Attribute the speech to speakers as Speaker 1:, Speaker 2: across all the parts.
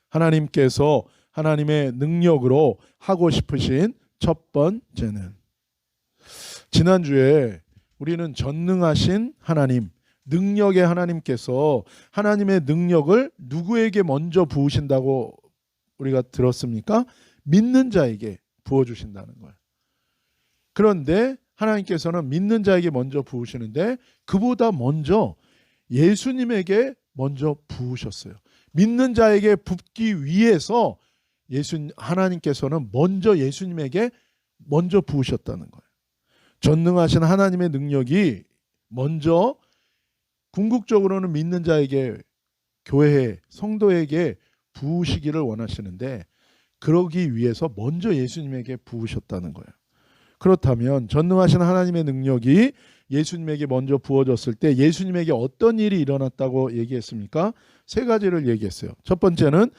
Speaker 1: 하나님께서 하나님의 능력으로 하고 싶으신 첫 번째는, 지난주에 우리는 전능하신 하나님, 능력의 하나님께서 하나님의 능력을 누구에게 먼저 부으신다고 우리가 들었습니까? 믿는 자에게 부어주신다는 거예요. 그런데 하나님께서는 믿는 자에게 먼저 부으시는데 그보다 먼저 예수님에게 먼저 부으셨어요. 믿는 자에게 붓기 위해서 하나님께서는 먼저 예수님에게 먼저 부으셨다는 거예요. 전능하신 하나님의 능력이 먼저 궁극적으로는 믿는 자에게, 교회에, 성도에게 부으시기를 원하시는데 그러기 위해서 먼저 예수님에게 부으셨다는 거예요. 그렇다면 전능하신 하나님의 능력이 예수님에게 먼저 부어졌을 때 예수님에게 어떤 일이 일어났다고 얘기했습니까? 세 가지를 얘기했어요. 첫 번째는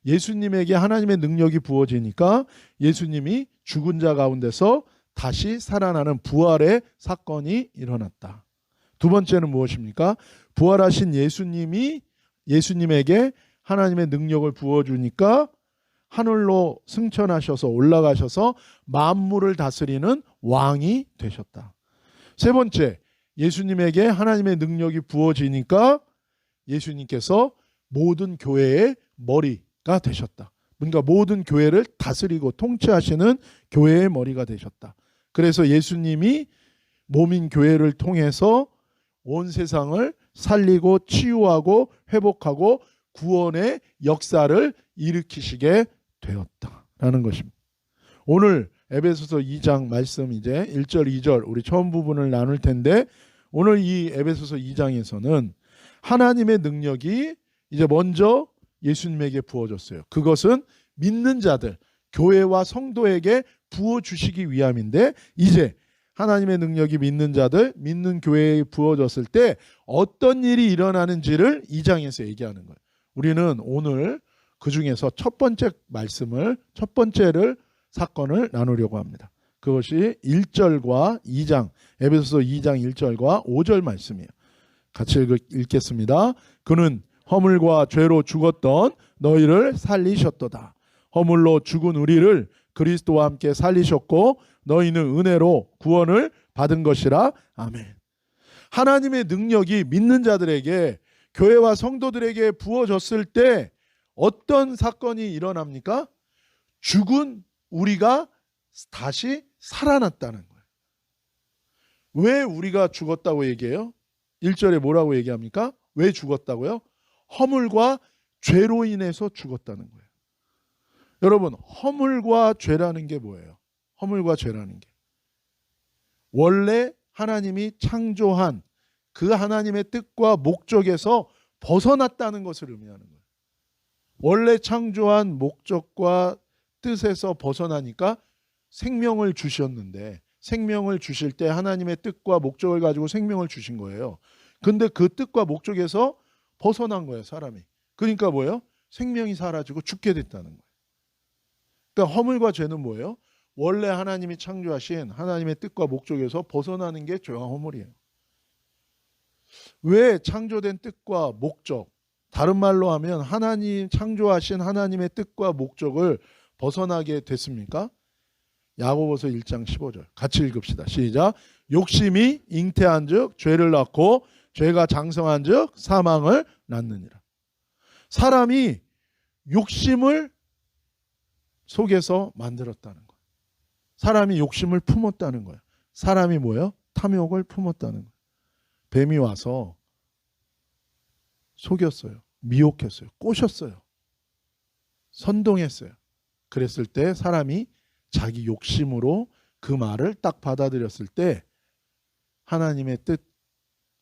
Speaker 1: 예수님에게 하나님의 능력이 부어지니까 예수님이 죽은 자 가운데서 다시 살아나는 부활의 사건이 일어났다. 두 번째는 무엇입니까? 부활하신 예수님에게 하나님의 능력을 부어주니까 하늘로 승천하셔서 올라가셔서 만물을 다스리는 왕이 되셨다. 세 번째, 예수님에게 하나님의 능력이 부어지니까 예수님께서 모든 교회의 머리가 되셨다. 그러니까 모든 교회를 다스리고 통치하시는 교회의 머리가 되셨다. 그래서 예수님이 몸인 교회를 통해서 온 세상을 살리고 치유하고 회복하고 구원의 역사를 일으키시게 되었다라는 것입니다. 오늘 에베소서 2장 말씀 이제 1절 2절 우리 처음 부분을 나눌 텐데, 오늘 이 에베소서 2장에서는 하나님의 능력이 이제 먼저 예수님에게 부어졌어요. 그것은 믿는 자들, 교회와 성도에게 부어주시기 위함인데, 이제 하나님의 능력이 믿는 자들, 믿는 교회에 부어졌을 때 어떤 일이 일어나는지를 2장에서 얘기하는 거예요. 우리는 오늘 그 중에서 첫 번째 사건을 나누려고 합니다. 그것이 1절과 2장, 에베소서 2장 1절과 5절 말씀이에요. 같이 읽겠습니다. 그는 허물과 죄로 죽었던 너희를 살리셨도다. 허물로 죽은 우리를 그리스도와 함께 살리셨고 너희는 은혜로 구원을 받은 것이라. 아멘. 하나님의 능력이 믿는 자들에게, 교회와 성도들에게 부어졌을 때 어떤 사건이 일어납니까? 죽은 우리가 다시 살아났다는 거예요. 왜 우리가 죽었다고 얘기해요? 1절에 뭐라고 얘기합니까? 왜 죽었다고요? 허물과 죄로 인해서 죽었다는 거예요. 여러분, 허물과 죄라는 게 뭐예요? 허물과 죄라는 게 원래 하나님이 창조한 그 하나님의 뜻과 목적에서 벗어났다는 것을 의미하는 거예요. 원래 창조한 목적과 뜻에서 벗어나니까 생명을 주셨는데, 생명을 주실 때 하나님의 뜻과 목적을 가지고 생명을 주신 거예요. 근데 그 뜻과 목적에서 벗어난 거예요, 사람이. 그러니까 뭐예요? 생명이 사라지고 죽게 됐다는 거예요. 그러니까 허물과 죄는 뭐예요? 원래 하나님이 창조하신 하나님의 뜻과 목적에서 벗어나는 게 죄와 허물이에요. 왜 창조된 뜻과 목적, 다른 말로 하면 하나님 창조하신 하나님의 뜻과 목적을 벗어나게 됐습니까? 야고보서 1장 15절 같이 읽읍시다. 시작. 욕심이 잉태한 즉 죄를 낳고 죄가 장성한 즉 사망을 낳느니라. 사람이 욕심을 속에서 만들었다는 거예요. 사람이 욕심을 품었다는 거예요. 사람이 뭐예요? 탐욕을 품었다는 거예요. 뱀이 와서 속였어요. 미혹했어요. 꼬셨어요. 선동했어요. 그랬을 때 사람이 자기 욕심으로 그 말을 딱 받아들였을 때 하나님의 뜻,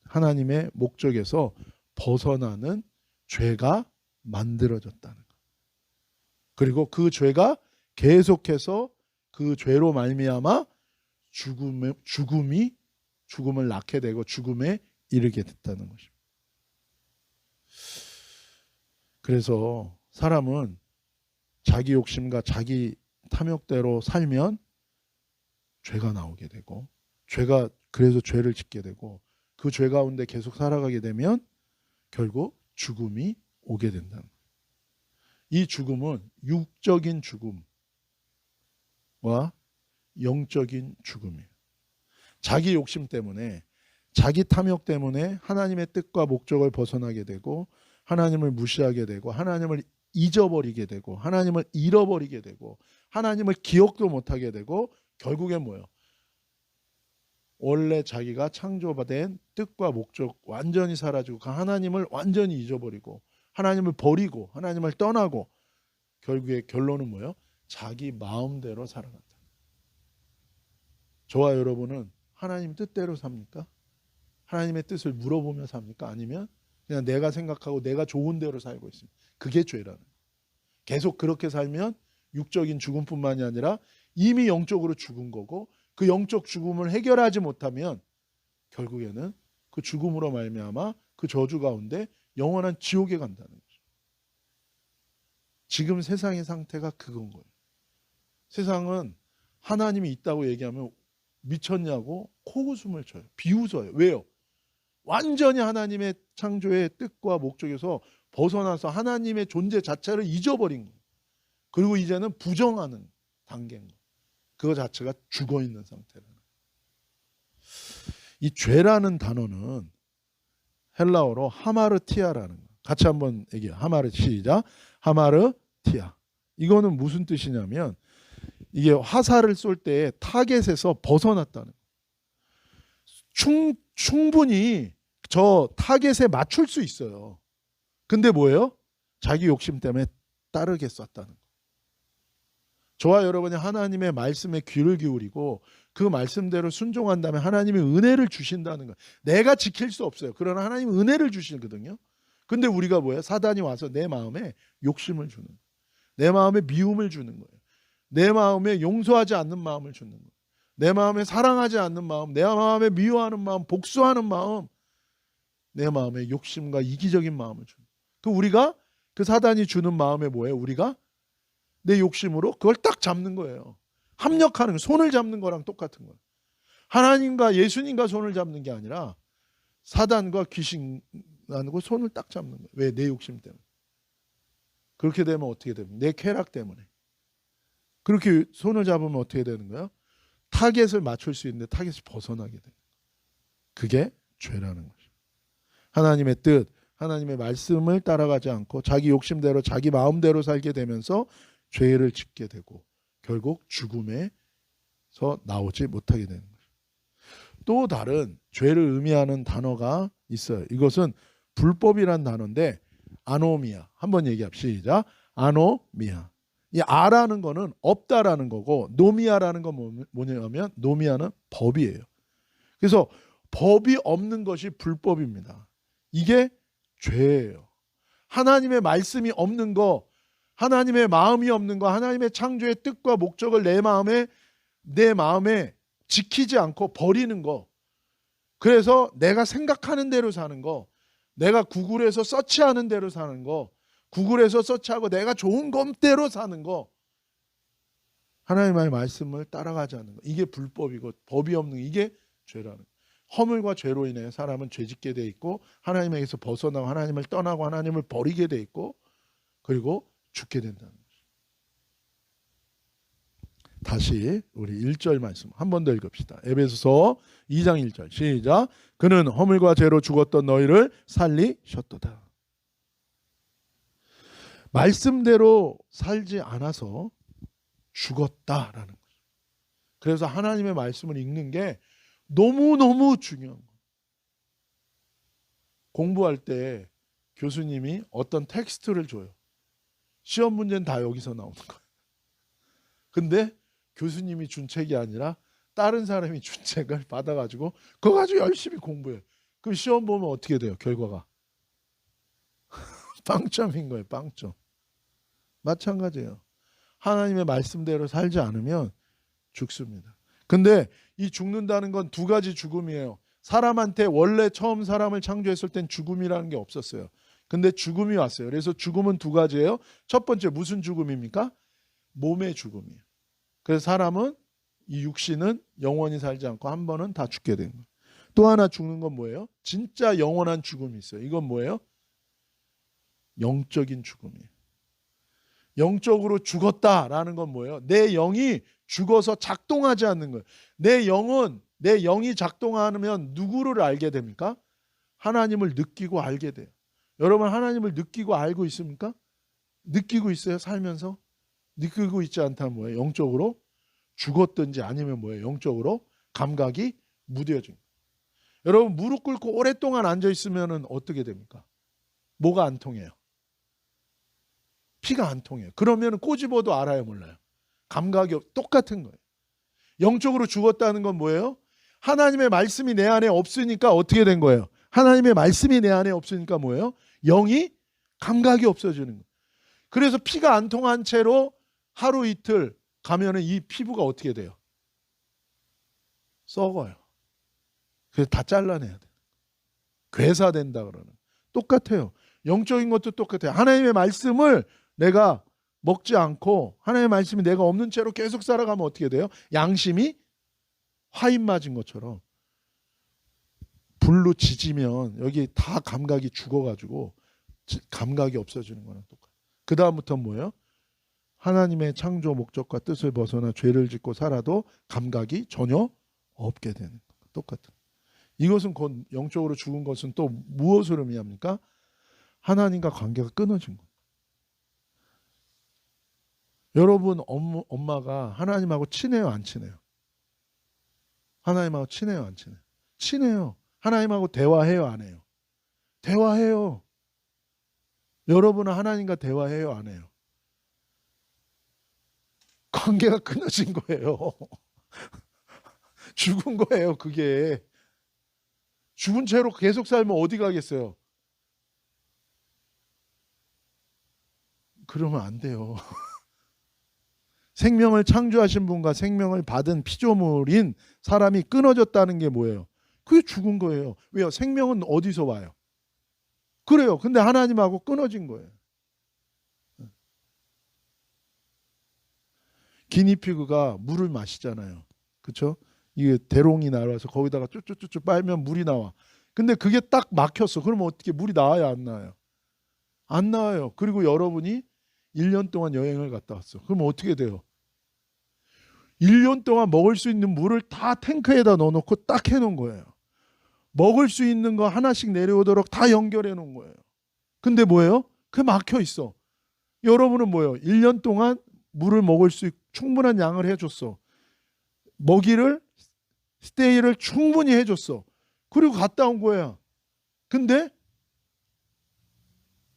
Speaker 1: 하나님의 목적에서 벗어나는 죄가 만들어졌다는 거예요. 그리고 그 죄가 계속해서 그 죄로 말미암아 죽음을 낳게 되고 죽음에 이르게 됐다는 것입니다. 그래서 사람은 자기 욕심과 자기 탐욕대로 살면 죄가 나오게 되고, 그래서 죄를 짓게 되고, 그 죄 가운데 계속 살아가게 되면 결국 죽음이 오게 된다는 거예요. 이 죽음은 육적인 죽음과 영적인 죽음이에요. 자기 욕심 때문에, 자기 탐욕 때문에 하나님의 뜻과 목적을 벗어나게 되고 하나님을 무시하게 되고 하나님을 잊어버리게 되고 하나님을 잃어버리게 되고 하나님을 기억도 못하게 되고 결국엔 뭐예요? 원래 자기가 창조된 뜻과 목적 완전히 사라지고 그 하나님을 완전히 잊어버리고 하나님을 버리고 하나님을 떠나고 결국에 결론은 뭐예요? 자기 마음대로 살아간다. 저와 여러분은 하나님 뜻대로 삽니까? 하나님의 뜻을 물어보며 삽니까? 아니면 그냥 내가 생각하고 내가 좋은 대로 살고 있습니다. 그게 죄라는 거예요. 계속 그렇게 살면 육적인 죽음뿐만이 아니라 이미 영적으로 죽은 거고 그 영적 죽음을 해결하지 못하면 결국에는 그 죽음으로 말미암아 그 저주 가운데 영원한 지옥에 간다는 거죠. 지금 세상의 상태가 그건 거예요. 세상은 하나님이 있다고 얘기하면 미쳤냐고 코웃음을 쳐요. 비웃어요. 왜요? 완전히 하나님의 창조의 뜻과 목적에서 벗어나서 하나님의 존재 자체를 잊어버린 거예요. 그리고 이제는 부정하는 단계인 거예요. 그거 자체가 죽어있는 상태라는 거예요. 이 죄라는 단어는 헬라어로 하마르티아라는 거예요. 같이 한번 얘기해요. 시작. 하마르티아. 이거는 무슨 뜻이냐면 이게 화살을 쏠 때 타겟에서 벗어났다는 거예요. 충분히 저 타겟에 맞출 수 있어요. 근데 뭐예요? 자기 욕심 때문에 따르게 쐈다는 거예요. 저와 여러분이 하나님의 말씀에 귀를 기울이고 그 말씀대로 순종한다면 하나님이 은혜를 주신다는 거예요. 내가 지킬 수 없어요. 그러나 하나님은 은혜를 주시거든요. 근데 우리가 뭐예요? 사단이 와서 내 마음에 욕심을 주는 거예요. 내 마음에 미움을 주는 거예요. 내 마음에 용서하지 않는 마음을 주는 거예요. 내 마음에 사랑하지 않는 마음, 내 마음에 미워하는 마음, 복수하는 마음, 내 마음에 욕심과 이기적인 마음을 주는 거예요. 그 우리가 그 사단이 주는 마음에 뭐예요? 우리가 내 욕심으로 그걸 딱 잡는 거예요. 합력하는 거, 손을 잡는 거랑 똑같은 거예요. 하나님과 예수님과 손을 잡는 게 아니라 사단과 귀신하고 손을 딱 잡는 거예요. 왜? 내 욕심 때문에. 그렇게 되면 어떻게 됩니까? 내 쾌락 때문에. 그렇게 손을 잡으면 어떻게 되는 거예요? 타겟을 맞출 수 있는데 타겟을 벗어나게 돼요. 그게 죄라는 거죠. 하나님의 뜻, 하나님의 말씀을 따라가지 않고 자기 욕심대로 자기 마음대로 살게 되면서 죄를 짓게 되고 결국 죽음에서 나오지 못하게 되는 거죠. 또 다른 죄를 의미하는 단어가 있어요. 이것은 불법이란 단어인데 아노미아. 한번 얘기합시다. 아노미아. 이 아라는 거는 없다라는 거고 노미아라는 건 뭐냐면 노미아는 법이에요. 그래서 법이 없는 것이 불법입니다. 이게 죄예요. 하나님의 말씀이 없는 거, 하나님의 마음이 없는 거, 하나님의 창조의 뜻과 목적을 내 마음에 지키지 않고 버리는 거. 그래서 내가 생각하는 대로 사는 거, 내가 구글에서 서치하는 대로 사는 거, 구글에서 서치하고 내가 좋은 것대로 사는 거, 하나님의 말씀을 따라가지 않는 거, 이게 불법이고 법이 없는 이게 죄라는 거. 허물과 죄로 인해 사람은 죄짓게 돼 있고 하나님에게서 벗어나고 하나님을 떠나고 하나님을 버리게 돼 있고 그리고 죽게 된다는 거죠. 다시 우리 1절 말씀 한 번 더 읽읍시다. 에베소서 2장 1절 시작. 그는 허물과 죄로 죽었던 너희를 살리셨도다. 말씀대로 살지 않아서 죽었다라는 거죠. 그래서 하나님의 말씀을 읽는 게 너무너무 중요한 거예요. 공부할 때 교수님이 어떤 텍스트를 줘요. 시험 문제는 다 여기서 나오는 거예요. 근데 교수님이 준 책이 아니라 다른 사람이 준 책을 받아가지고 그거 가지고 열심히 공부해요. 그럼 시험 보면 어떻게 돼요? 결과가 빵점인 거예요. 빵점. 마찬가지예요. 하나님의 말씀대로 살지 않으면 죽습니다. 근데 이 죽는다는 건 두 가지 죽음이에요. 사람한테 원래 처음 사람을 창조했을 땐 죽음이라는 게 없었어요. 근데 죽음이 왔어요. 그래서 죽음은 두 가지예요. 첫 번째 무슨 죽음입니까? 몸의 죽음이에요. 그래서 사람은 이 육신은 영원히 살지 않고 한 번은 다 죽게 되는 거예요. 또 하나 죽는 건 뭐예요? 진짜 영원한 죽음이 있어요. 이건 뭐예요? 영적인 죽음이에요. 영적으로 죽었다라는 건 뭐예요? 내 영이 죽어서 작동하지 않는 거예요. 내 영이 작동하면 누구를 알게 됩니까? 하나님을 느끼고 알게 돼요. 여러분 하나님을 느끼고 알고 있습니까? 느끼고 있어요? 살면서? 느끼고 있지 않다면 뭐예요? 영적으로 죽었든지 아니면 뭐예요? 영적으로 감각이 무뎌진 거예요. 여러분 무릎 꿇고 오랫동안 앉아 있으면 어떻게 됩니까? 뭐가 안 통해요? 피가 안 통해요. 그러면 꼬집어도 알아요, 몰라요? 감각이 똑같은 거예요. 영적으로 죽었다는 건 뭐예요? 하나님의 말씀이 내 안에 없으니까 어떻게 된 거예요? 하나님의 말씀이 내 안에 없으니까 뭐예요? 영이 감각이 없어지는 거예요. 그래서 피가 안 통한 채로 하루 이틀 가면은 이 피부가 어떻게 돼요? 썩어요. 그래서 다 잘라내야 돼요. 괴사된다 그러는. 똑같아요. 영적인 것도 똑같아요. 하나님의 말씀을 내가 먹지 않고 하나님의 말씀이 내가 없는 채로 계속 살아가면 어떻게 돼요? 양심이 화인 맞은 것처럼 불로 지지면 여기 다 감각이 죽어가지고 감각이 없어지는 거랑 똑같아요. 그 다음부터 뭐예요? 하나님의 창조 목적과 뜻을 벗어나 죄를 짓고 살아도 감각이 전혀 없게 되는 거예요. 똑같아요. 이것은 곧 영적으로 죽은 것은 또 무엇을 의미합니까? 하나님과 관계가 끊어진 거예요. 여러분 엄마가 하나님하고 친해요, 안 친해요? 하나님하고 친해요, 안 친해요? 친해요. 하나님하고 대화해요, 안 해요? 대화해요. 여러분은 하나님과 대화해요, 안 해요? 관계가 끊어진 거예요. 죽은 거예요, 그게. 죽은 채로 계속 살면 어디 가겠어요? 그러면 안 돼요. 생명을 창조하신 분과 생명을 받은 피조물인 사람이 끊어졌다는 게 뭐예요? 그게 죽은 거예요. 왜요? 생명은 어디서 와요? 그래요. 근데 하나님하고 끊어진 거예요. 기니피그가 물을 마시잖아요. 그렇죠? 이게 대롱이 날아서 거기다가 쭈쭈쭈쭈 빨면 물이 나와. 근데 그게 딱 막혔어. 그러면 어떻게 물이 나와요, 안 나와요? 안 나와요. 그리고 여러분이 1년 동안 여행을 갔다 왔어. 그러면 어떻게 돼요? 1년 동안 먹을 수 있는 물을 다 탱크에다 넣어놓고 딱 해놓은 거예요. 먹을 수 있는 거 하나씩 내려오도록 다 연결해 놓은 거예요. 근데 뭐예요? 그게 막혀 있어. 여러분은 뭐예요? 1년 동안 물을 먹을 수 충분한 양을 해줬어. 먹이를 스테이를 충분히 해줬어. 그리고 갔다 온 거야. 근데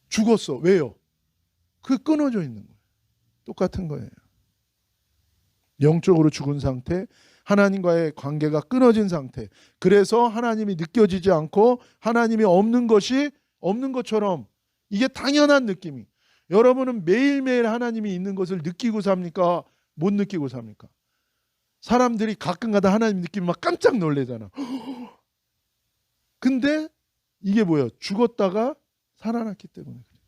Speaker 1: 죽었어. 왜요? 그게 끊어져 있는 거예요. 똑같은 거예요. 영적으로 죽은 상태, 하나님과의 관계가 끊어진 상태. 그래서 하나님이 느껴지지 않고 하나님이 없는 것이 없는 것처럼 이게 당연한 느낌이. 여러분은 매일매일 하나님이 있는 것을 느끼고 삽니까? 못 느끼고 삽니까? 사람들이 가끔가다 하나님 느끼면 막 깜짝 놀래잖아. 근데 이게 뭐예요? 죽었다가 살아났기 때문에 그래요.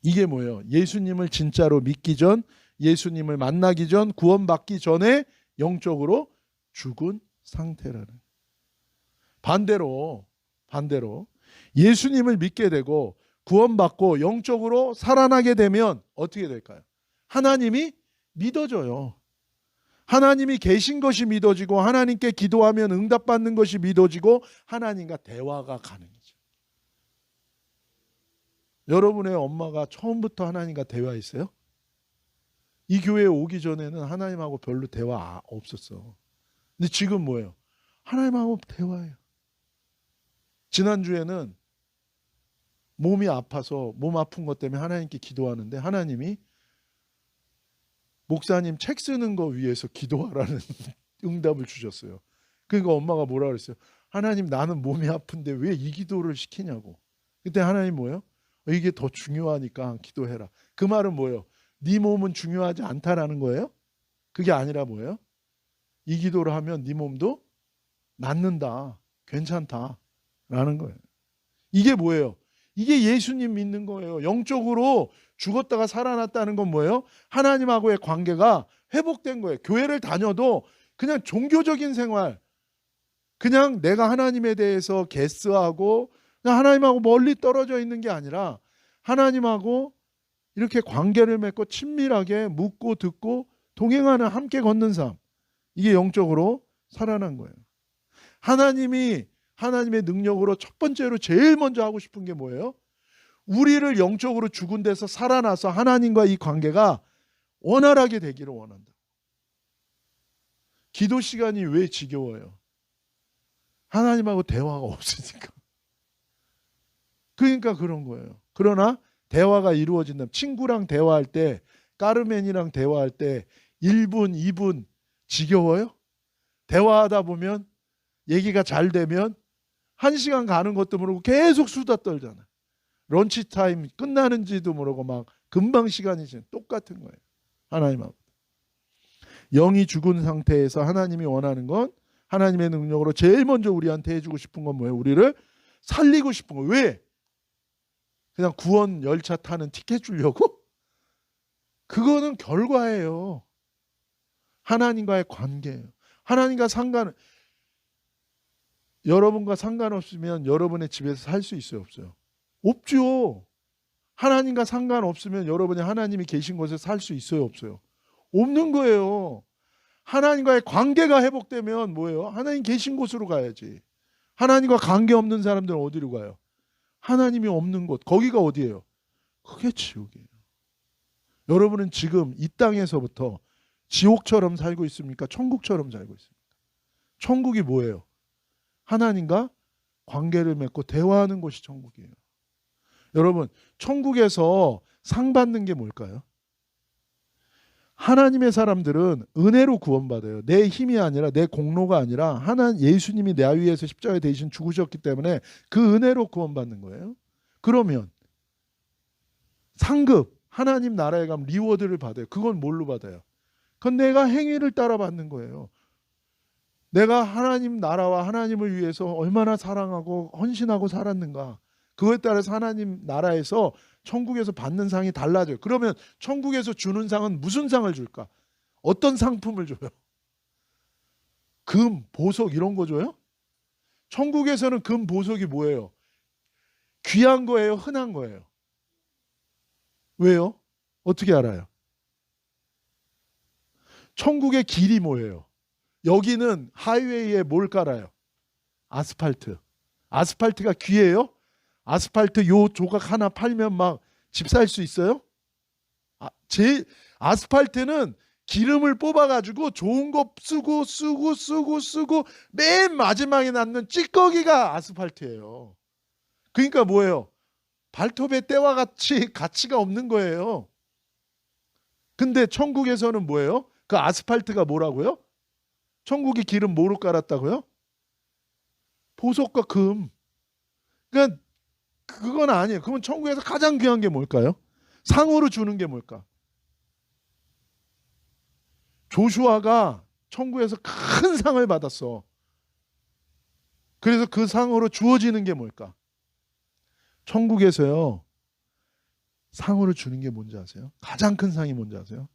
Speaker 1: 이게 뭐예요? 예수님을 진짜로 믿기 전, 예수님을 만나기 전, 구원받기 전에 영적으로 죽은 상태라는. 반대로 예수님을 믿게 되고 구원받고 영적으로 살아나게 되면 어떻게 될까요? 하나님이 믿어져요. 하나님이 계신 것이 믿어지고 하나님께 기도하면 응답받는 것이 믿어지고 하나님과 대화가 가능해져요. 여러분의 엄마가 처음부터 하나님과 대화했어요? 이 교회에 오기 전에는 하나님하고 별로 대화 없었어. 근데 지금 뭐예요? 하나님하고 대화해요. 지난주에는 몸이 아파서 몸 아픈 것 때문에 하나님께 기도하는데 하나님이 목사님 책 쓰는 거 위해서 기도하라는 응답을 주셨어요. 그러니까 엄마가 뭐라 그랬어요? 하나님 나는 몸이 아픈데 왜 이 기도를 시키냐고. 그때 하나님 뭐예요? 이게 더 중요하니까 기도해라. 그 말은 뭐예요? 네 몸은 중요하지 않다라는 거예요? 그게 아니라 뭐예요? 이 기도를 하면 네 몸도 낫는다. 괜찮다라는 거예요. 이게 뭐예요? 이게 예수님 믿는 거예요. 영적으로 죽었다가 살아났다는 건 뭐예요? 하나님하고의 관계가 회복된 거예요. 교회를 다녀도 그냥 종교적인 생활, 그냥 내가 하나님에 대해서 게스하고 그냥 하나님하고 멀리 떨어져 있는 게 아니라 하나님하고 이렇게 관계를 맺고 친밀하게 묻고 듣고 동행하는, 함께 걷는 삶, 이게 영적으로 살아난 거예요. 하나님이 하나님의 능력으로 첫 번째로 제일 먼저 하고 싶은 게 뭐예요? 우리를 영적으로 죽은 데서 살아나서 하나님과 이 관계가 원활하게 되기를 원한다. 기도 시간이 왜 지겨워요? 하나님하고 대화가 없으니까. 그러니까 그런 거예요. 그러나 대화가 이루어진다면, 친구랑 대화할 때, 까르멘이랑 대화할 때 1분, 2분 지겨워요? 대화하다 보면, 얘기가 잘 되면 1시간 가는 것도 모르고 계속 수다 떨잖아요. 런치타임 끝나는지도 모르고 막 금방 시간이 지나. 똑같은 거예요. 하나님하고. 영이 죽은 상태에서 하나님이 원하는 건, 하나님의 능력으로 제일 먼저 우리한테 해주고 싶은 건 뭐예요? 우리를 살리고 싶은 거예요. 왜? 그냥 구원 열차 타는 티켓 주려고? 그거는 결과예요. 하나님과의 관계예요. 하나님과 여러분과 상관없으면 여러분의 집에서 살 수 있어요, 없어요? 없죠. 하나님과 상관없으면 여러분이 하나님이 계신 곳에 살 수 있어요, 없어요? 없는 거예요. 하나님과의 관계가 회복되면 뭐예요? 하나님 계신 곳으로 가야지. 하나님과 관계 없는 사람들은 어디로 가요? 하나님이 없는 곳. 거기가 어디예요? 그게 지옥이에요. 여러분은 지금 이 땅에서부터 지옥처럼 살고 있습니까? 천국처럼 살고 있습니까? 천국이 뭐예요? 하나님과 관계를 맺고 대화하는 곳이 천국이에요. 여러분, 천국에서 상 받는 게 뭘까요? 하나님의 사람들은 은혜로 구원받아요. 내 힘이 아니라, 내 공로가 아니라, 예수님이 내 위해서 십자가에 대신 죽으셨기 때문에 그 은혜로 구원받는 거예요. 그러면 상급, 하나님 나라에 가면 리워드를 받아요. 그건 뭘로 받아요? 그건 내가 행위를 따라 받는 거예요. 내가 하나님 나라와 하나님을 위해서 얼마나 사랑하고 헌신하고 살았는가, 그거에 따라서 하나님 나라에서, 천국에서 받는 상이 달라져요. 그러면 천국에서 주는 상은 무슨 상을 줄까? 어떤 상품을 줘요? 금, 보석 이런 거 줘요? 천국에서는 금, 보석이 뭐예요? 귀한 거예요? 흔한 거예요? 왜요? 어떻게 알아요? 천국의 길이 뭐예요? 여기는 하이웨이에 뭘 깔아요? 아스팔트. 아스팔트가 귀해요? 아스팔트 요 조각 하나 팔면 막 집 살 수 있어요? 아스팔트는 기름을 뽑아가지고 좋은 거 쓰고 맨 마지막에 남는 찌꺼기가 아스팔트예요. 그러니까 뭐예요? 발톱의 때와 같이 가치가 없는 거예요. 근데 천국에서는 뭐예요? 그 아스팔트가 뭐라고요? 천국의 기름 뭐로 깔았다고요? 보석과 금. 그러니까 그건 아니에요. 그러면 천국에서 가장 귀한 게 뭘까요? 상으로 주는 게 뭘까? 조슈아가 천국에서 큰 상을 받았어. 그래서 그 상으로 주어지는 게 뭘까? 천국에서요, 상으로 주는 게 뭔지 아세요? 가장 큰 상이 뭔지 아세요?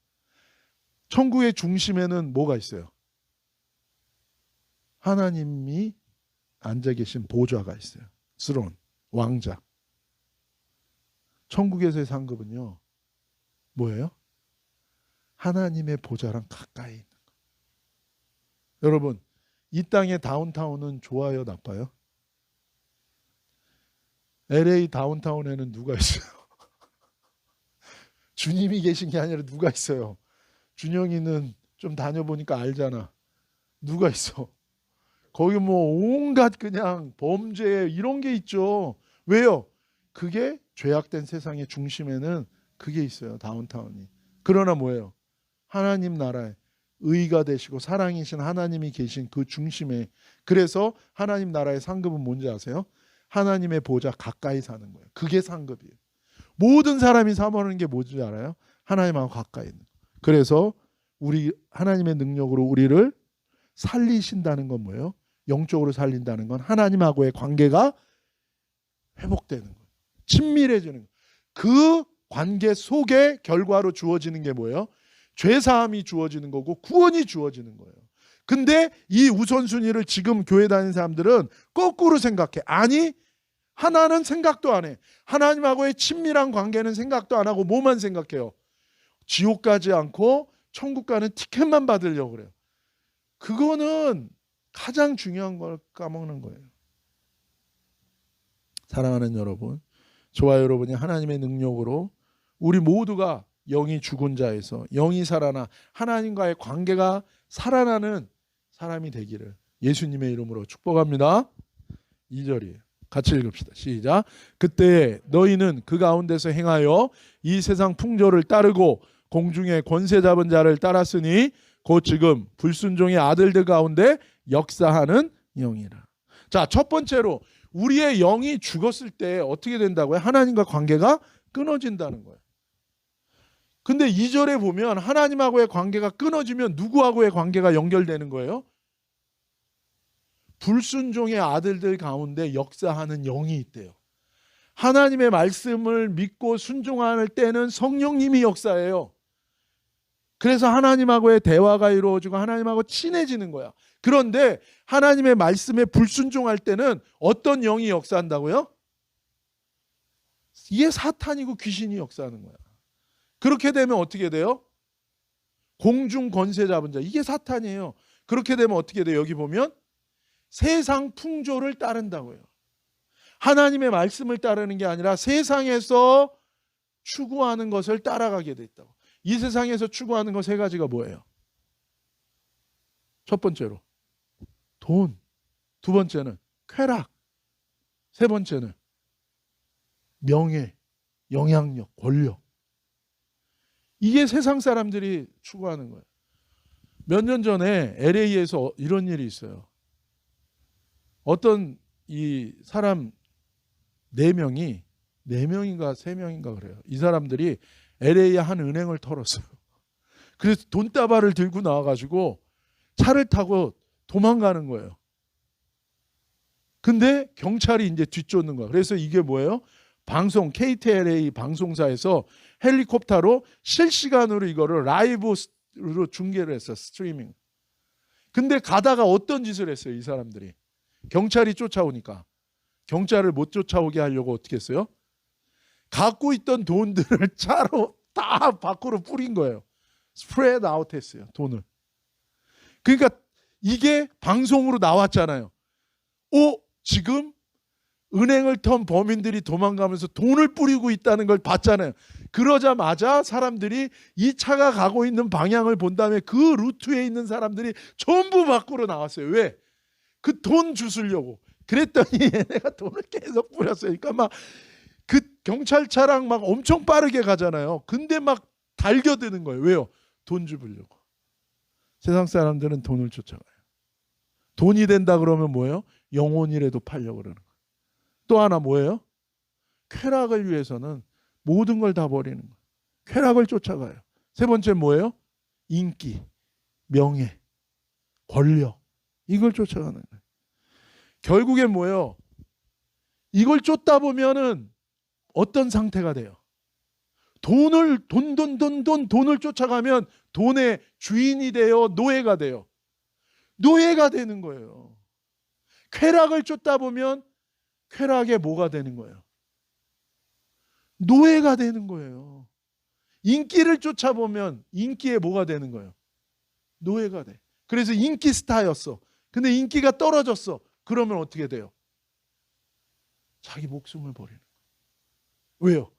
Speaker 1: 천국의 중심에는 뭐가 있어요? 하나님이 앉아 계신 보좌가 있어요. 스론, 왕자. 천국에서의 상급은요, 뭐예요? 하나님의 보좌랑 가까이 있는 거. 여러분, 이 땅의 다운타운은 좋아요, 나빠요? LA 다운타운에는 누가 있어요? 주님이 계신 게 아니라 누가 있어요? 준영이는 좀 다녀보니까 알잖아. 누가 있어? 거기 뭐 온갖 그냥 범죄 이런 게 있죠. 왜요? 그게 죄악된 세상의 중심에는 그게 있어요. 다운타운이. 그러나 뭐예요? 하나님 나라에 의가 되시고 사랑이신 하나님이 계신 그 중심에. 그래서 하나님 나라의 상급은 뭔지 아세요? 하나님의 보좌 가까이 사는 거예요. 그게 상급이에요. 모든 사람이 사모하는 게 뭔지 알아요? 하나님하고 가까이 있는 거. 그래서 우리 하나님의 능력으로 우리를 살리신다는 건 뭐예요? 영적으로 살린다는 건 하나님하고의 관계가 회복되는 거예요. 친밀해지는 거예요. 그 관계 속에 결과로 주어지는 게 뭐예요? 죄사함이 주어지는 거고 구원이 주어지는 거예요. 근데 이 우선순위를 지금 교회 다니는 사람들은 거꾸로 생각해. 아니, 하나는 생각도 안 해. 하나님하고의 친밀한 관계는 생각도 안 하고 뭐만 생각해요? 지옥 가지 않고 천국 가는 티켓만 받으려고 그래요. 그거는 가장 중요한 걸 까먹는 거예요. 사랑하는 여러분, 저와 여러분이 하나님의 능력으로 우리 모두가 영이 죽은 자에서 영이 살아나 하나님과의 관계가 살아나는 사람이 되기를 예수님의 이름으로 축복합니다. 2절이에요. 같이 읽읍시다. 시작. 그때 너희는 그 가운데서 행하여 이 세상 풍조를 따르고 공중의 권세 잡은 자를 따랐으니 곧 지금 불순종의 아들들 가운데 역사하는 영이라. 자, 첫 번째로 우리의 영이 죽었을 때 어떻게 된다고요? 하나님과 관계가 끊어진다는 거예요. 근데 2절에 보면 하나님하고의 관계가 끊어지면 누구하고의 관계가 연결되는 거예요? 불순종의 아들들 가운데 역사하는 영이 있대요. 하나님의 말씀을 믿고 순종할 때는 성령님이 역사해요. 그래서 하나님하고의 대화가 이루어지고 하나님하고 친해지는 거야. 그런데 하나님의 말씀에 불순종할 때는 어떤 영이 역사한다고요? 이게 사탄이고 귀신이 역사하는 거야. 그렇게 되면 어떻게 돼요? 공중 권세 잡은 자, 이게 사탄이에요. 그렇게 되면 어떻게 돼요? 여기 보면 세상 풍조를 따른다고요. 하나님의 말씀을 따르는 게 아니라 세상에서 추구하는 것을 따라가게 됐다고. 이 세상에서 추구하는 것 세 가지가 뭐예요? 첫 번째로 돈, 두 번째는 쾌락, 세 번째는 명예, 영향력, 권력. 이게 세상 사람들이 추구하는 거예요. 몇 년 전에 LA에서 이런 일이 있어요. 어떤 이 사람 4명인가 3명인가 그래요. 이 사람들이 LA의 한 은행을 털었어요. 그래서 돈다발을 들고 나와가지고 차를 타고 도망가는 거예요. 근데 경찰이 이제 뒤쫓는 거예요. 그래서 이게 뭐예요? 방송 KTLA 방송사에서 헬리콥터로 실시간으로 이거를 라이브로 중계를 했어. 스트리밍. 근데 가다가 어떤 짓을 했어요? 이 사람들이. 경찰이 쫓아오니까. 경찰을 못 쫓아오게 하려고 어떻게 했어요? 갖고 있던 돈들을 차로 다 밖으로 뿌린 거예요. 스프레드 아웃 했어요. 돈을. 그러니까 이게 방송으로 나왔잖아요. 지금 은행을 턴 범인들이 도망가면서 돈을 뿌리고 있다는 걸 봤잖아요. 그러자마자 사람들이 이 차가 가고 있는 방향을 본 다음에 그 루트에 있는 사람들이 전부 밖으로 나왔어요. 왜? 그 돈 주스려고. 그랬더니 얘네가 돈을 계속 뿌렸어요. 그러니까 막 그 경찰차랑 막 엄청 빠르게 가잖아요. 근데 막 달겨드는 거예요. 왜요? 돈 주려고. 세상 사람들은 돈을 쫓아가요. 돈이 된다 그러면 뭐예요? 영혼이라도 팔려고 그러는 거예요. 또 하나 뭐예요? 쾌락을 위해서는 모든 걸 다 버리는 거예요. 쾌락을 쫓아가요. 세 번째 뭐예요? 인기, 명예, 권력. 이걸 쫓아가는 거예요. 결국엔 뭐예요? 이걸 쫓다 보면은 어떤 상태가 돼요? 돈을 쫓아가면 돈의 주인이 되어 노예가 돼요. 노예가 되는 거예요. 쾌락을 쫓다 보면 쾌락에 뭐가 되는 거예요? 노예가 되는 거예요. 인기를 쫓아보면 인기에 뭐가 되는 거예요? 노예가 돼. 그래서 인기 스타였어. 근데 인기가 떨어졌어. 그러면 어떻게 돼요? 자기 목숨을 버리는 거예요. 왜요?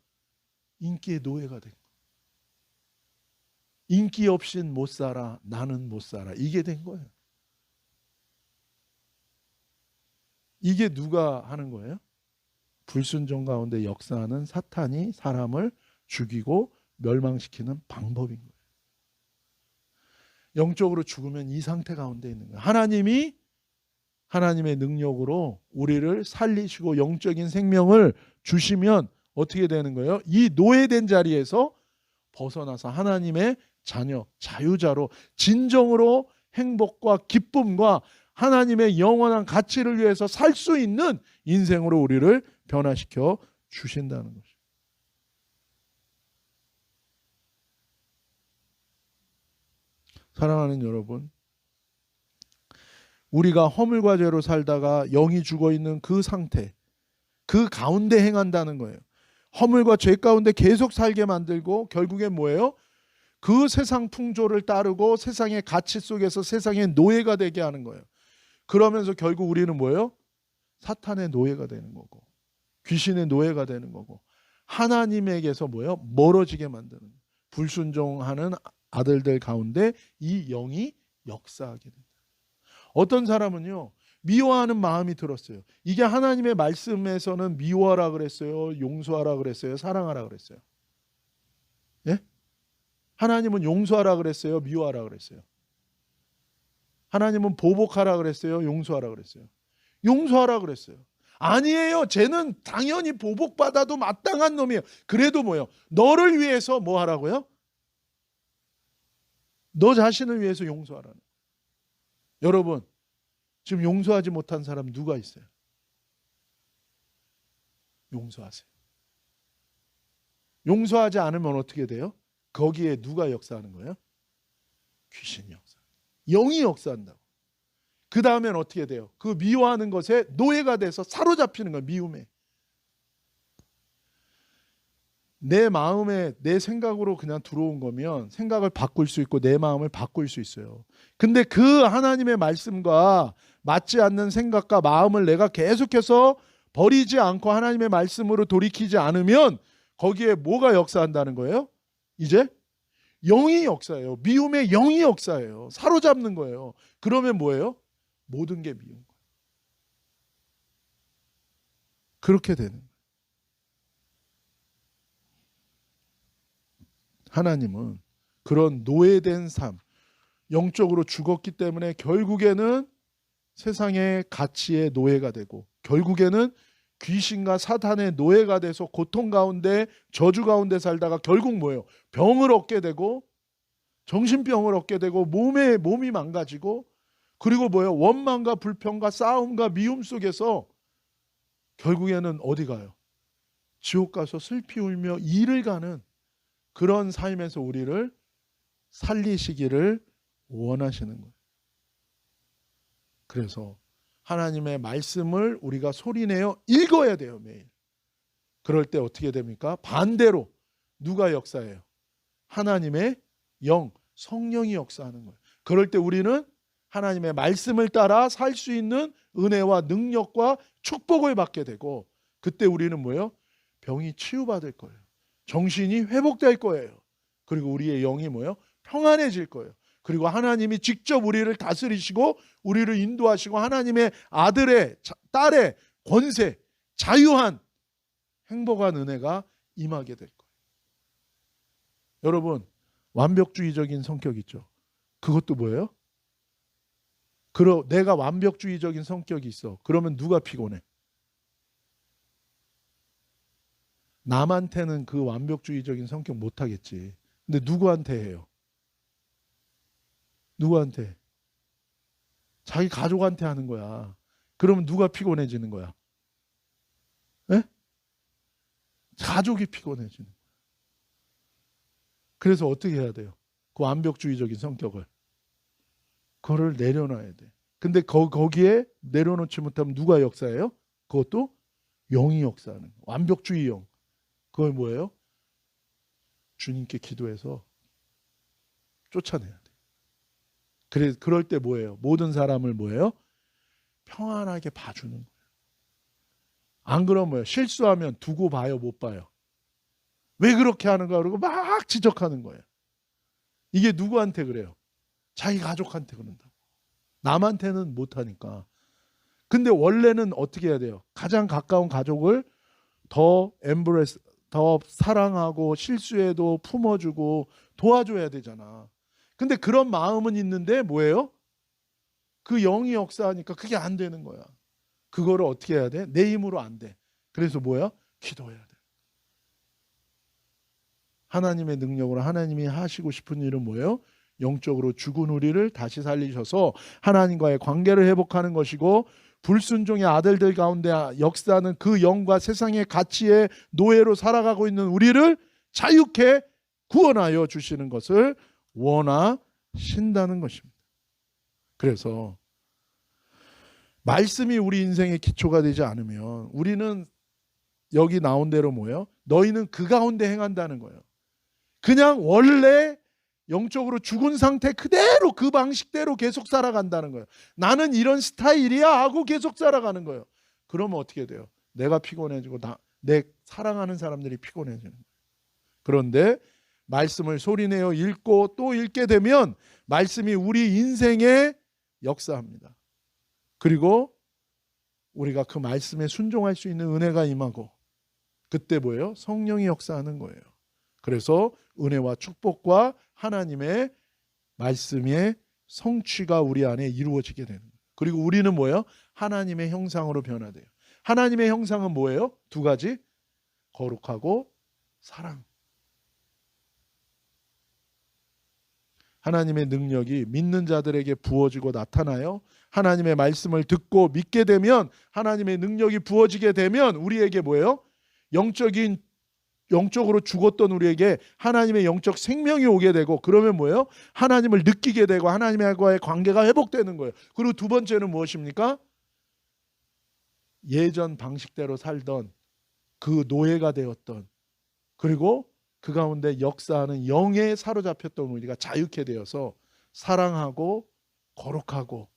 Speaker 1: 인기의 노예가 된 거예요. 인기 없인 못 살아. 나는 못 살아. 이게 된 거예요. 이게 누가 하는 거예요? 불순종 가운데 역사하는 사탄이 사람을 죽이고 멸망시키는 방법인 거예요. 영적으로 죽으면 이 상태 가운데 있는 거예요. 하나님이 하나님의 능력으로 우리를 살리시고 영적인 생명을 주시면 어떻게 되는 거예요? 이 노예된 자리에서 벗어나서 하나님의 자녀, 자유자로 진정으로 행복과 기쁨과 하나님의 영원한 가치를 위해서 살 수 있는 인생으로 우리를 변화시켜 주신다는 것이죠. 사랑하는 여러분, 우리가 허물과 죄로 살다가 영이 죽어 있는 그 상태, 그 가운데 행한다는 거예요. 허물과 죄 가운데 계속 살게 만들고 결국엔 뭐예요? 그 세상 풍조를 따르고 세상의 가치 속에서 세상의 노예가 되게 하는 거예요. 그러면서 결국 우리는 뭐예요? 사탄의 노예가 되는 거고 귀신의 노예가 되는 거고 하나님에게서 뭐예요? 멀어지게 만드는 거예요. 불순종하는 아들들 가운데 이 영이 역사하게 된다. 어떤 사람은요, 미워하는 마음이 들었어요. 이게 하나님의 말씀에서는 미워하라 그랬어요, 용서하라 그랬어요, 사랑하라 그랬어요. 예? 하나님은 용서하라 그랬어요, 미워하라 그랬어요. 하나님은 보복하라 그랬어요, 용서하라 그랬어요. 용서하라 그랬어요. 아니에요. 쟤는 당연히 보복받아도 마땅한 놈이에요. 그래도 뭐예요? 너를 위해서 뭐 하라고요? 너 자신을 위해서 용서하라는. 여러분, 지금 용서하지 못한 사람 누가 있어요? 용서하세요. 용서하지 않으면 어떻게 돼요? 거기에 누가 역사하는 거예요? 귀신이 역사. 영이 역사한다고. 그 다음엔 어떻게 돼요? 그 미워하는 것에 노예가 돼서 사로잡히는 거예요. 미움에. 내 마음에 내 생각으로 그냥 들어온 거면 생각을 바꿀 수 있고 내 마음을 바꿀 수 있어요. 근데 그 하나님의 말씀과 맞지 않는 생각과 마음을 내가 계속해서 버리지 않고 하나님의 말씀으로 돌이키지 않으면 거기에 뭐가 역사한다는 거예요? 이제 영이 역사예요. 미움의 영이 역사예요. 사로잡는 거예요. 그러면 뭐예요? 모든 게 미운 거예요. 그렇게 되는 거예요. 하나님은 그런 노예된 삶, 영적으로 죽었기 때문에 결국에는 세상의 가치의 노예가 되고 결국에는 귀신과 사탄의 노예가 돼서 고통 가운데 저주 가운데 살다가 결국 뭐예요? 병을 얻게 되고 정신병을 얻게 되고 몸이 망가지고 그리고 뭐예요? 원망과 불평과 싸움과 미움 속에서 결국에는 어디 가요? 지옥 가서 슬피 울며 이를 가는 그런 삶에서 우리를 살리시기를 원하시는 거예요. 그래서 하나님의 말씀을 우리가 소리내어 읽어야 돼요, 매일. 그럴 때 어떻게 됩니까? 반대로 누가 역사해요? 하나님의 영, 성령이 역사하는 거예요. 그럴 때 우리는 하나님의 말씀을 따라 살 수 있는 은혜와 능력과 축복을 받게 되고 그때 우리는 뭐예요? 병이 치유받을 거예요. 정신이 회복될 거예요. 그리고 우리의 영이 뭐예요? 평안해질 거예요. 그리고 하나님이 직접 우리를 다스리시고 우리를 인도하시고 하나님의 아들의 딸의 권세, 자유한 행복한 은혜가 임하게 될 거예요. 여러분, 완벽주의적인 성격 있죠. 그것도 뭐예요? 내가 완벽주의적인 성격이 있어. 그러면 누가 피곤해? 남한테는 그 완벽주의적인 성격 못하겠지. 근데 누구한테 해요? 누구한테? 자기 가족한테 하는 거야. 그러면 누가 피곤해지는 거야? 에? 가족이 피곤해지는 거야. 그래서 어떻게 해야 돼요? 그 완벽주의적인 성격을. 그거를 내려놔야 돼. 근데 거기에 내려놓지 못하면 누가 역사해요? 그것도 영이 역사하는 거예요. 완벽주의 영. 그걸 뭐예요? 주님께 기도해서 쫓아내야 돼. 그럴 때 뭐예요? 모든 사람을 뭐예요? 평안하게 봐주는 거예요. 안 그러면 뭐예요? 실수하면 두고 봐요, 못 봐요? 왜 그렇게 하는가 그러고 막 지적하는 거예요. 이게 누구한테 그래요? 자기 가족한테 그런다고. 남한테는 못하니까. 근데 원래는 어떻게 해야 돼요? 가장 가까운 가족을 더 엠브레스, 더 사랑하고 실수해도 품어주고 도와줘야 되잖아. 근데 그런 마음은 있는데 뭐예요? 그 영이 역사하니까 그게 안 되는 거야. 그거를 어떻게 해야 돼? 내 힘으로 안 돼. 그래서 뭐야? 기도해야 돼. 하나님의 능력으로 하나님이 하시고 싶은 일은 뭐예요? 영적으로 죽은 우리를 다시 살리셔서 하나님과의 관계를 회복하는 것이고 불순종의 아들들 가운데 역사하는 그 영과 세상의 가치의 노예로 살아가고 있는 우리를 자유케 구원하여 주시는 것을 원하신다는 것입니다. 그래서 말씀이 우리 인생의 기초가 되지 않으면 우리는 여기 나온 대로 뭐예요? 너희는 그 가운데 행한다는 거예요. 그냥 원래 영적으로 죽은 상태 그대로 그 방식대로 계속 살아간다는 거예요. 나는 이런 스타일이야 하고 계속 살아가는 거예요. 그러면 어떻게 돼요? 내가 피곤해지고 내 사랑하는 사람들이 피곤해지는 거예요. 그런데 말씀을 소리내어 읽고 또 읽게 되면 말씀이 우리 인생에 역사합니다. 그리고 우리가 그 말씀에 순종할 수 있는 은혜가 임하고 그때 뭐예요? 성령이 역사하는 거예요. 그래서 은혜와 축복과 하나님의 말씀의 성취가 우리 안에 이루어지게 되는 거예요. 그리고 우리는 뭐예요? 하나님의 형상으로 변화돼요. 하나님의 형상은 뭐예요? 두 가지. 거룩하고 사랑. 하나님의 능력이 믿는 자들에게 부어지고 나타나요. 하나님의 말씀을 듣고 믿게 되면 하나님의 능력이 부어지게 되면 우리에게 뭐예요? 영적으로 죽었던 우리에게 하나님의 영적 생명이 오게 되고 그러면 뭐예요? 하나님을 느끼게 되고 하나님과의 관계가 회복되는 거예요. 그리고 두 번째는 무엇입니까? 예전 방식대로 살던 그 노예가 되었던 그리고 그 가운데 역사하는 영에 사로잡혔던 우리가 자유케 되어서 사랑하고 거룩하고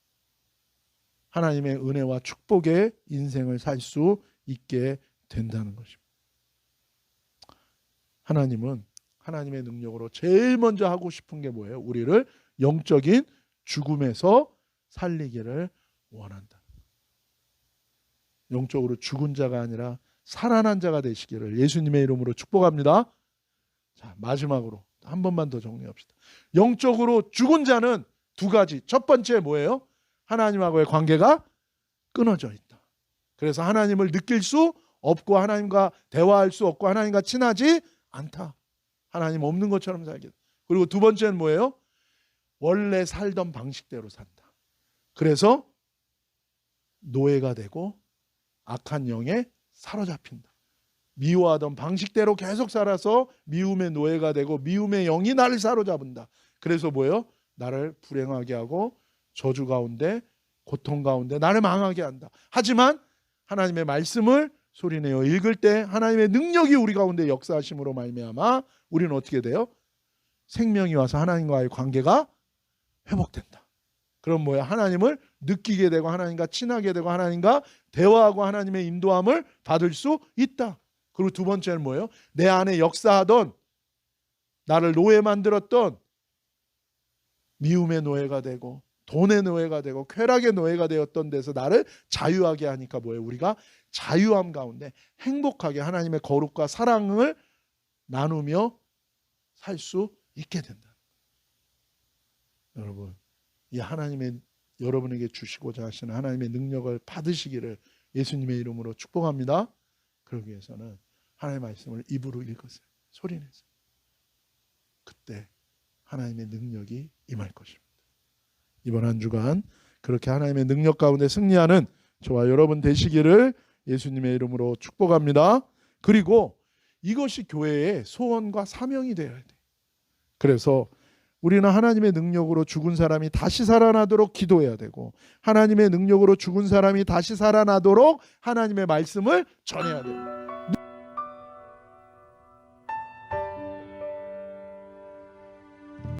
Speaker 1: 하나님의 은혜와 축복의 인생을 살 수 있게 된다는 것입니다. 하나님은 하나님의 능력으로 제일 먼저 하고 싶은 게 뭐예요? 우리를 영적인 죽음에서 살리기를 원한다. 영적으로 죽은 자가 아니라 살아난 자가 되시기를 예수님의 이름으로 축복합니다. 자, 마지막으로 한 번만 더 정리합시다. 영적으로 죽은 자는 두 가지. 첫 번째 뭐예요? 하나님하고의 관계가 끊어져 있다. 그래서 하나님을 느낄 수 없고 하나님과 대화할 수 없고 하나님과 친하지 않다. 하나님 없는 것처럼 살게. 그리고 두 번째는 뭐예요? 원래 살던 방식대로 산다. 그래서 노예가 되고 악한 영에 사로잡힌다. 미워하던 방식대로 계속 살아서 미움의 노예가 되고 미움의 영이 나를 사로잡는다. 그래서 뭐예요? 나를 불행하게 하고 저주 가운데 고통 가운데 나를 망하게 한다. 하지만 하나님의 말씀을 소리내어 읽을 때 하나님의 능력이 우리 가운데 역사하심으로 말미암아 우리는 어떻게 돼요? 생명이 와서 하나님과의 관계가 회복된다. 그럼 뭐야? 하나님을 느끼게 되고 하나님과 친하게 되고 하나님과 대화하고 하나님의 인도함을 받을 수 있다. 그리고 두 번째는 뭐예요? 내 안에 역사하던 나를 노예 만들었던 미움의 노예가 되고 돈의 노예가 되고 쾌락의 노예가 되었던 데서 나를 자유하게 하니까 뭐예요? 우리가 자유함 가운데 행복하게 하나님의 거룩과 사랑을 나누며 살 수 있게 된다. 여러분, 이 하나님의 여러분에게 주시고자 하시는 하나님의 능력을 받으시기를 예수님의 이름으로 축복합니다. 그러기 위해서는 하나님의 말씀을 입으로 읽으세요. 소리내세요. 그때 하나님의 능력이 임할 것입니다. 이번 한 주간 그렇게 하나님의 능력 가운데 승리하는 저와 여러분 되시기를 예수님의 이름으로 축복합니다. 그리고 이것이 교회의 소원과 사명이 되어야 돼. 그래서 우리는 하나님의 능력으로 죽은 사람이 다시 살아나도록 기도해야 되고 하나님의 능력으로 죽은 사람이 다시 살아나도록 하나님의 말씀을 전해야 돼요.